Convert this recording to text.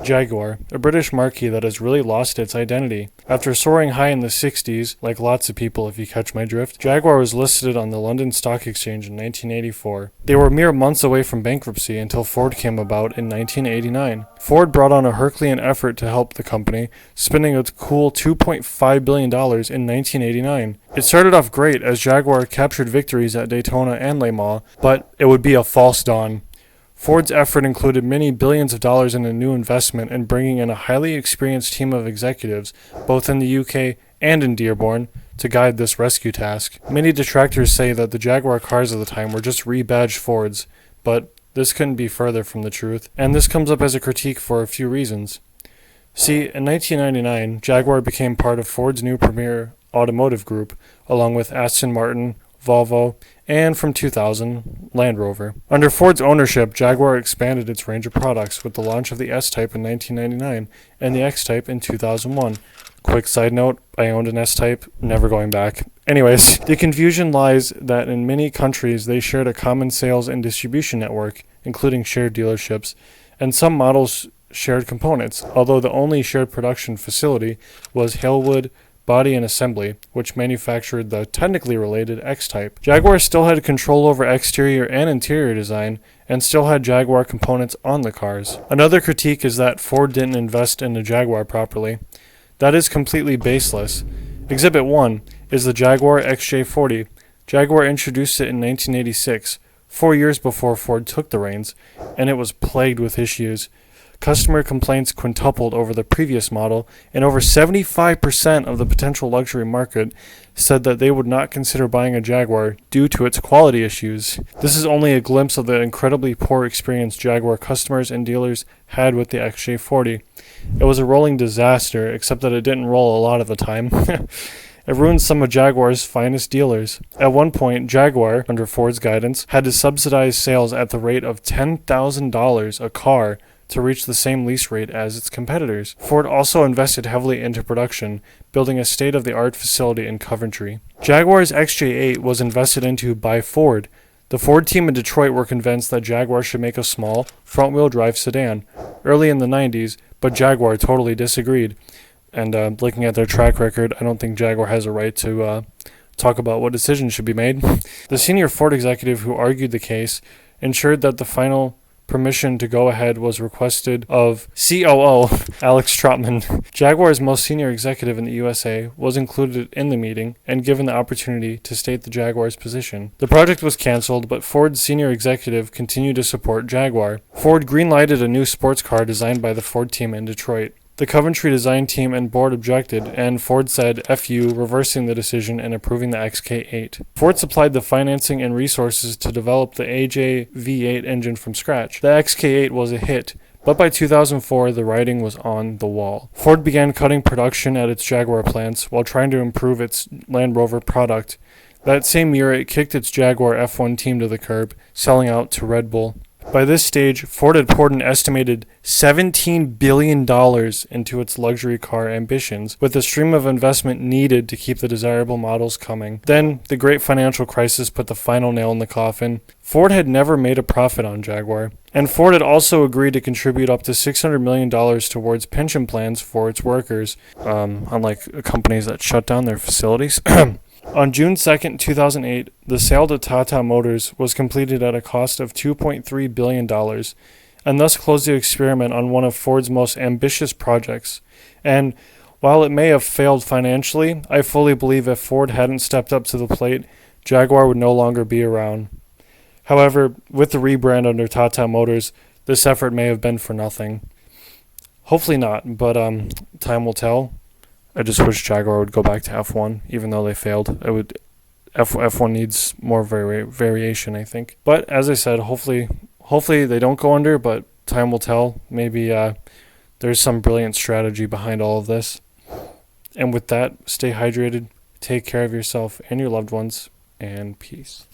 Jaguar, a British marque that has really lost its identity. After soaring high in the 60s, like lots of people if you catch my drift, Jaguar was listed on the London Stock Exchange in 1984. They were mere months away from bankruptcy until Ford came about in 1989. Ford brought on a Herculean effort to help the company, spending a cool $2.5 billion in 1989. It started off great as Jaguar captured victories at Daytona and Le Mans, but it would be a false dawn. Ford's effort included many billions of dollars in a new investment and bringing in a highly experienced team of executives, both in the UK and in Dearborn, to guide this rescue task. Many detractors say that the Jaguar cars of the time were just rebadged Fords, but this couldn't be further from the truth, and this comes up as a critique for a few reasons. See, in 1999, Jaguar became part of Ford's new premier automotive group, along with Aston Martin, Volvo, and from 2000, Land Rover. Under Ford's ownership, Jaguar expanded its range of products with the launch of the S-Type in 1999 and the X-Type in 2001. Quick side note, I owned an S-Type, never going back. Anyways, the confusion lies that in many countries they shared a common sales and distribution network, including shared dealerships, and some models shared components, although the only shared production facility was Halewood Body and Assembly, which manufactured the technically related X-Type. Jaguar still had control over exterior and interior design, and still had Jaguar components on the cars. Another critique is that Ford didn't invest in the Jaguar properly. That is completely baseless. Exhibit 1 is the Jaguar XJ40. Jaguar introduced it in 1986, 4 years before Ford took the reins, and it was plagued with issues. Customer complaints quintupled over the previous model, and over 75% of the potential luxury market said that they would not consider buying a Jaguar due to its quality issues. This is only a glimpse of the incredibly poor experience Jaguar customers and dealers had with the XJ40. It was a rolling disaster, except that it didn't roll a lot of the time. It ruined some of Jaguar's finest dealers. At one point, Jaguar, under Ford's guidance, had to subsidize sales at the rate of $10,000 a car to reach the same lease rate as its competitors. Ford also invested heavily into production, building a state-of-the-art facility in Coventry. Jaguar's XJ8 was invested into by Ford. The Ford team in Detroit were convinced that Jaguar should make a small, front-wheel drive sedan early in the 90s, but Jaguar totally disagreed. And looking at their track record, I don't think Jaguar has a right to talk about what decisions should be made. The senior Ford executive who argued the case ensured that the final permission to go ahead was requested of COO Alex Trotman. Jaguar's most senior executive in the USA was included in the meeting and given the opportunity to state the Jaguar's position. The project was canceled, but Ford's senior executive continued to support Jaguar. Ford greenlighted a new sports car designed by the Ford team in Detroit. The Coventry design team and board objected, and Ford said F you, reversing the decision and approving the XK8. Ford supplied the financing and resources to develop the AJ V8 engine from scratch. The XK8 was a hit, but by 2004 the writing was on the wall. Ford began cutting production at its Jaguar plants while trying to improve its Land Rover product. That same year it kicked its Jaguar F1 team to the curb, selling out to Red Bull. By this stage, Ford had poured an estimated $17 billion into its luxury car ambitions, with a stream of investment needed to keep the desirable models coming. Then, the great financial crisis put the final nail in the coffin. Ford had never made a profit on Jaguar, and Ford had also agreed to contribute up to $600 million towards pension plans for its workers, unlike companies that shut down their facilities. On June 2, 2008, the sale to Tata Motors was completed at a cost of $2.3 billion, and thus closed the experiment on one of Ford's most ambitious projects. And while it may have failed financially, I fully believe if Ford hadn't stepped up to the plate, Jaguar would no longer be around. However, with the rebrand under Tata Motors, this effort may have been for nothing. Hopefully not, but time will tell. I just wish Jaguar would go back to F1, even though they failed. F1 needs more variation, I think. But as I said, hopefully they don't go under, but time will tell. Maybe there's some brilliant strategy behind all of this. And with that, stay hydrated, take care of yourself and your loved ones, and peace.